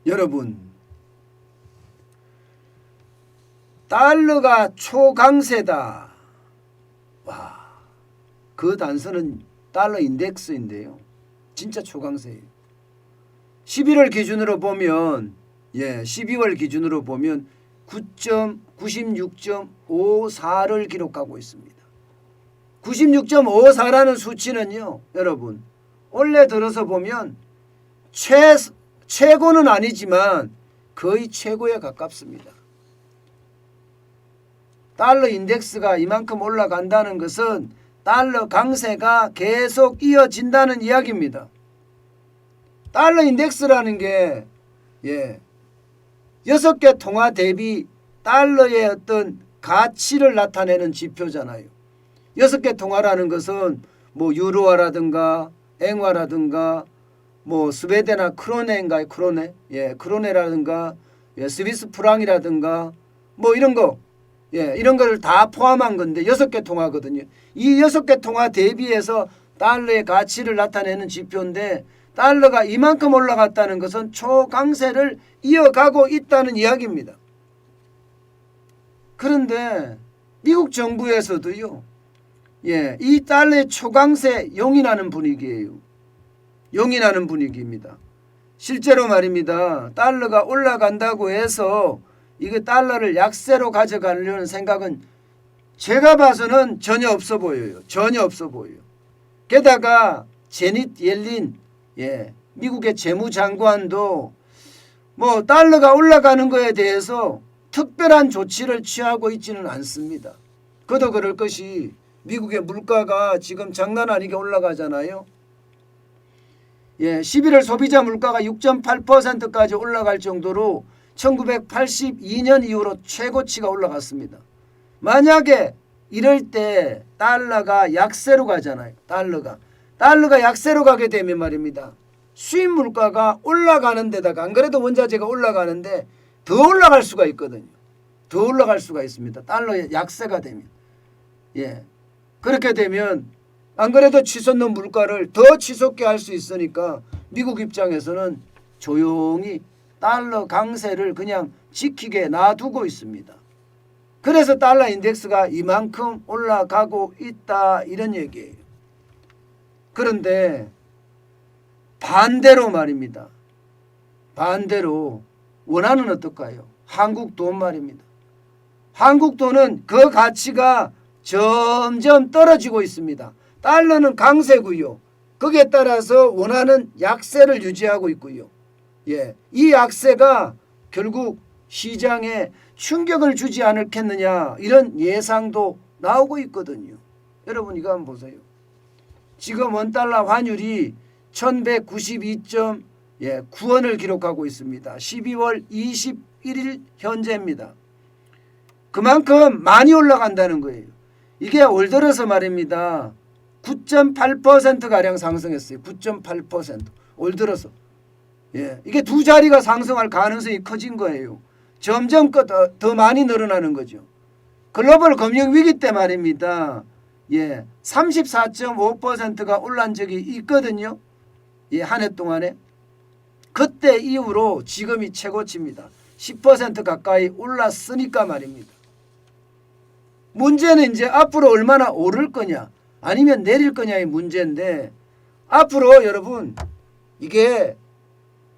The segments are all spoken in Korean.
여러분, 달러가 초강세다. 와, 그 단서는 달러 인덱스인데요. 진짜 초강세예요. 11월 기준으로 보면 12월 기준으로 보면 96.54를 기록하고 있습니다. 96.54라는 수치는요, 여러분, 올해 들어서 보면 최고는 아니지만 거의 최고에 가깝습니다. 달러 인덱스가 이만큼 올라간다는 것은 달러 강세가 계속 이어진다는 이야기입니다. 달러 인덱스라는 게 6개 통화 대비 달러의 어떤 가치를 나타내는 지표잖아요. 6개 통화라는 것은 뭐 유로화라든가 앵화라든가 뭐 스웨덴화 크로네인가요? 크로네라든가 스위스 프랑이라든가 뭐 이런 거 이런 거를 다 포함한 건데 6개 통화거든요. 이 6개 통화 대비해서 달러의 가치를 나타내는 지표인데 달러가 이만큼 올라갔다는 것은 초강세를 이어가고 있다는 이야기입니다. 그런데 미국 정부에서도요, 이 달러의 초강세 용인하는 분위기예요. 용인하는 분위기입니다. 실제로 말입니다. 달러가 올라간다고 해서 이게 달러를 약세로 가져가려는 생각은 제가 봐서는 전혀 없어 보여요. 전혀 없어 보여요. 게다가 제닛 옐린 미국의 재무장관도 뭐 달러가 올라가는 거에 대해서 특별한 조치를 취하고 있지는 않습니다. 그도 그럴 것이 미국의 물가가 지금 장난 아니게 올라가잖아요. 11월 소비자 물가가 6.8%까지 올라갈 정도로 1982년 이후로 최고치가 올라갔습니다. 만약에 이럴 때 달러가 약세로 가잖아요. 달러가 약세로 가게 되면 말입니다. 수입 물가가 올라가는 데다가 안 그래도 원자재가 올라가는데 더 올라갈 수가 있거든요. 더 올라갈 수가 있습니다. 달러의 약세가 되면. 그렇게 되면 안 그래도 치솟는 물가를 더 치솟게 할 수 있으니까 미국 입장에서는 조용히 달러 강세를 그냥 지키게 놔두고 있습니다. 그래서 달러 인덱스가 이만큼 올라가고 있다 이런 얘기예요. 그런데 반대로 말입니다. 반대로 원화는 어떨까요? 한국 돈 말입니다. 한국 돈은 그 가치가 점점 떨어지고 있습니다. 달러는 강세고요. 거기에 따라서 원화는 약세를 유지하고 있고요. 이 약세가 결국 시장에 충격을 주지 않겠느냐 이런 예상도 나오고 있거든요. 여러분 이거 한번 보세요. 지금 원달러 환율이 1192.9원을 기록하고 있습니다. 12월 21일 현재입니다. 그만큼 많이 올라간다는 거예요. 이게 올 들어서 말입니다. 9.8%가량 상승했어요. 9.8%. 올 들어서. 이게 두 자리가 상승할 가능성이 커진 거예요. 점점 더 많이 늘어나는 거죠. 글로벌 금융위기 때 말입니다. 34.5%가 올란 적이 있거든요. 한 해 동안에. 그때 이후로 지금이 최고치입니다. 10% 가까이 올랐으니까 말입니다. 문제는 이제 앞으로 얼마나 오를 거냐 아니면 내릴 거냐의 문제인데 앞으로 여러분 이게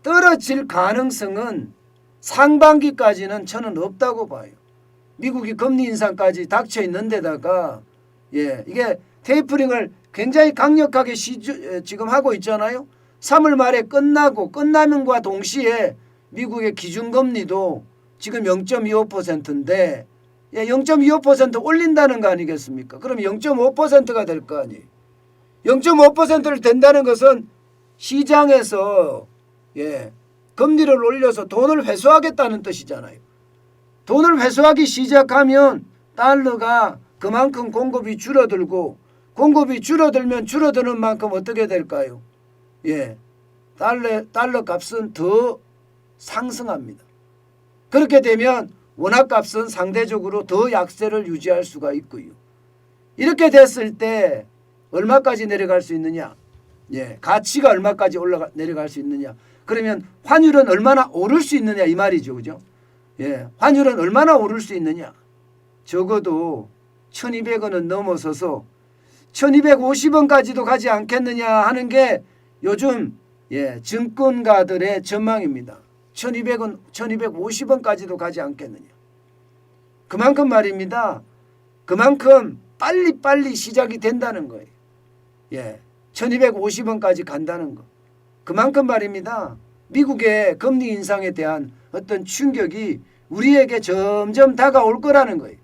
떨어질 가능성은 상반기까지는 저는 없다고 봐요. 미국이 금리 인상까지 닥쳐 있는 데다가 이게 테이퍼링을 굉장히 강력하게 지금 하고 있잖아요. 3월 말에 끝나면과 동시에 미국의 기준금리도 지금 0.25%인데 0.25% 올린다는 거 아니겠습니까? 그럼 0.5%가 될 거 아니에요. 0.5%를 된다는 것은 시장에서 금리를 올려서 돈을 회수하겠다는 뜻이잖아요. 돈을 회수하기 시작하면 달러가 그만큼 공급이 줄어들고 공급이 줄어들면 줄어드는 만큼 어떻게 될까요? 달러 값은 더 상승합니다. 그렇게 되면 원화 값은 상대적으로 더 약세를 유지할 수가 있고요. 이렇게 됐을 때 얼마까지 내려갈 수 있느냐? 가치가 얼마까지 내려갈 수 있느냐? 그러면 환율은 얼마나 오를 수 있느냐 이 말이죠. 그죠? 예, 환율은 얼마나 오를 수 있느냐. 적어도 1200원은 넘어서서 1250원까지도 가지 않겠느냐 하는 게 요즘 증권가들의 전망입니다. 1200원, 1250원까지도 가지 않겠느냐. 그만큼 말입니다. 그만큼 빨리빨리 시작이 된다는 거예요. 1250원까지 간다는 거. 그만큼 말입니다. 미국의 금리 인상에 대한 어떤 충격이 우리에게 점점 다가올 거라는 거예요.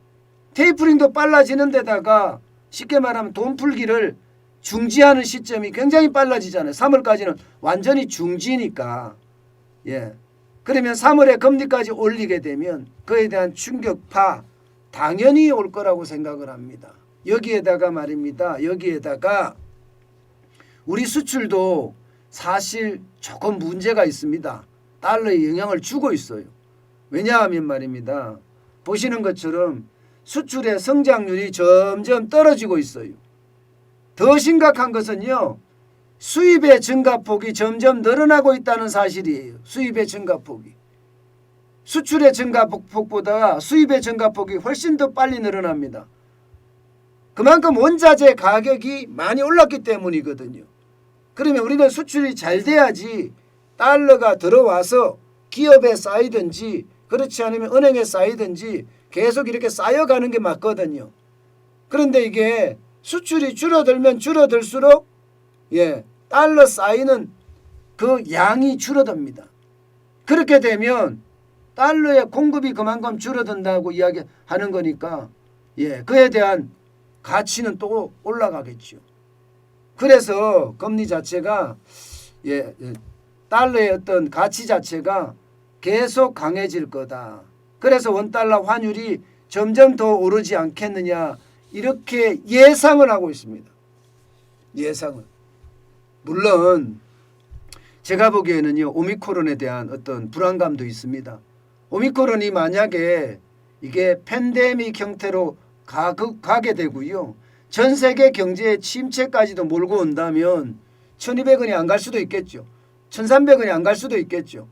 테이퍼링도 빨라지는 데다가 쉽게 말하면 돈 풀기를 중지하는 시점이 굉장히 빨라지잖아요. 3월까지는 완전히 중지니까. 그러면 3월에 금리까지 올리게 되면 그에 대한 충격파 당연히 올 거라고 생각을 합니다. 여기에다가 말입니다. 여기에다가 우리 수출도 사실 조금 문제가 있습니다. 달러에 영향을 주고 있어요. 왜냐하면 말입니다. 보시는 것처럼 수출의 성장률이 점점 떨어지고 있어요. 더 심각한 것은요. 수입의 증가폭이 점점 늘어나고 있다는 사실이에요. 수입의 증가폭이. 수출의 증가폭보다 수입의 증가폭이 훨씬 더 빨리 늘어납니다. 그만큼 원자재 가격이 많이 올랐기 때문이거든요. 그러면 우리는 수출이 잘 돼야지 달러가 들어와서 기업에 쌓이든지 그렇지 않으면 은행에 쌓이든지 계속 이렇게 쌓여가는 게 맞거든요. 그런데 이게 수출이 줄어들면 줄어들수록 달러 쌓이는 그 양이 줄어듭니다. 그렇게 되면 달러의 공급이 그만큼 줄어든다고 이야기하는 거니까 그에 대한 가치는 또 올라가겠죠. 그래서 금리 자체가 달러의 어떤 가치 자체가 계속 강해질 거다. 그래서 원달러 환율이 점점 더 오르지 않겠느냐 이렇게 예상을 하고 있습니다. 예상을. 물론 제가 보기에는요. 오미크론에 대한 어떤 불안감도 있습니다. 오미크론이 만약에 이게 팬데믹 형태로 가게 되고요. 전 세계 경제의 침체까지도 몰고 온다면 1200원이 안 갈 수도 있겠죠. 1300원이 안 갈 수도 있겠죠.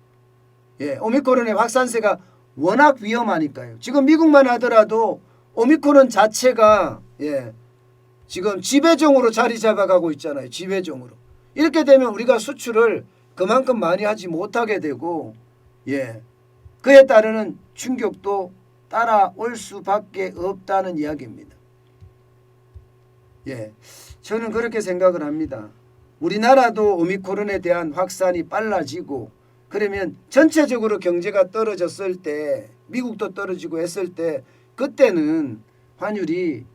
오미크론의 확산세가 워낙 위험하니까요. 지금 미국만 하더라도 오미크론 자체가 지금 지배종으로 자리 잡아가고 있잖아요. 지배종으로. 이렇게 되면 우리가 수출을 그만큼 많이 하지 못하게 되고 그에 따르는 충격도 따라올 수밖에 없다는 이야기입니다. 저는 그렇게 생각을 합니다. 우리나라도 오미크론에 대한 확산이 빨라지고 그러면 전체적으로 경제가 떨어졌을 때 미국도 떨어지고 했을 때 그때는 환율이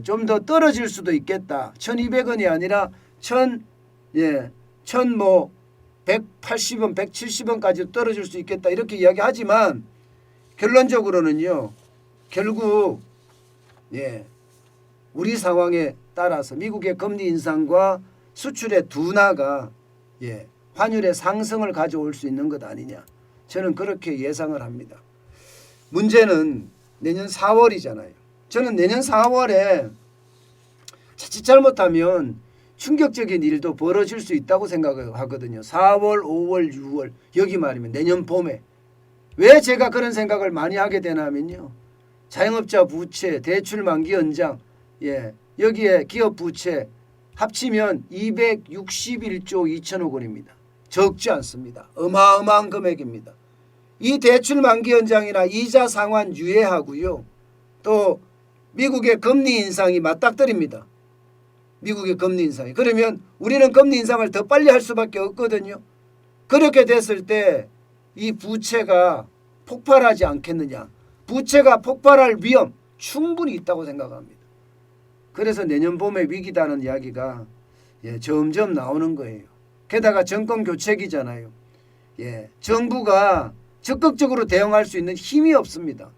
좀 더 떨어질 수도 있겠다. 1200원이 아니라 1180원, 170원까지 떨어질 수 있겠다. 이렇게 이야기하지만 결론적으로는요. 결국 우리 상황에 따라서 미국의 금리 인상과 수출의 둔화가 환율의 상승을 가져올 수 있는 것 아니냐. 저는 그렇게 예상을 합니다. 문제는 내년 4월이잖아요. 저는 내년 4월에 자칫 잘못하면 충격적인 일도 벌어질 수 있다고 생각하거든요. 4월, 5월, 6월 여기 말이면 내년 봄에. 왜 제가 그런 생각을 많이 하게 되냐면요. 자영업자 부채, 대출 만기 연장 여기에 기업 부채 합치면 261조 2천억 원입니다. 적지 않습니다. 어마어마한 금액입니다. 이 대출 만기 연장이나 이자 상환 유예하고요. 또 미국의 금리 인상이 맞닥뜨립니다. 미국의 금리 인상이. 그러면 우리는 금리 인상을 더 빨리 할 수밖에 없거든요. 그렇게 됐을 때 이 부채가 폭발하지 않겠느냐. 부채가 폭발할 위험 충분히 있다고 생각합니다. 그래서 내년 봄에 위기다는 이야기가 점점 나오는 거예요. 게다가 정권 교체기잖아요. 정부가 적극적으로 대응할 수 있는 힘이 없습니다.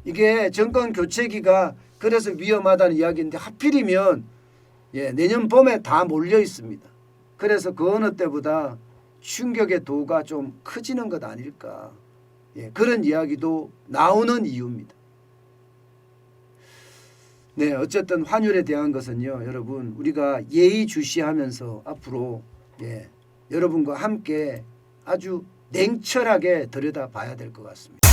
이게 정권 교체기가 그래서 위험하다는 이야기인데 하필이면 내년 봄에 다 몰려 있습니다. 그래서 그 어느 때보다 충격의 도가 좀 커지는 것 아닐까. 그런 이야기도 나오는 이유입니다. 어쨌든 환율에 대한 것은요. 여러분 우리가 예의주시하면서 앞으로 여러분과 함께 아주 냉철하게 들여다봐야 될 것 같습니다.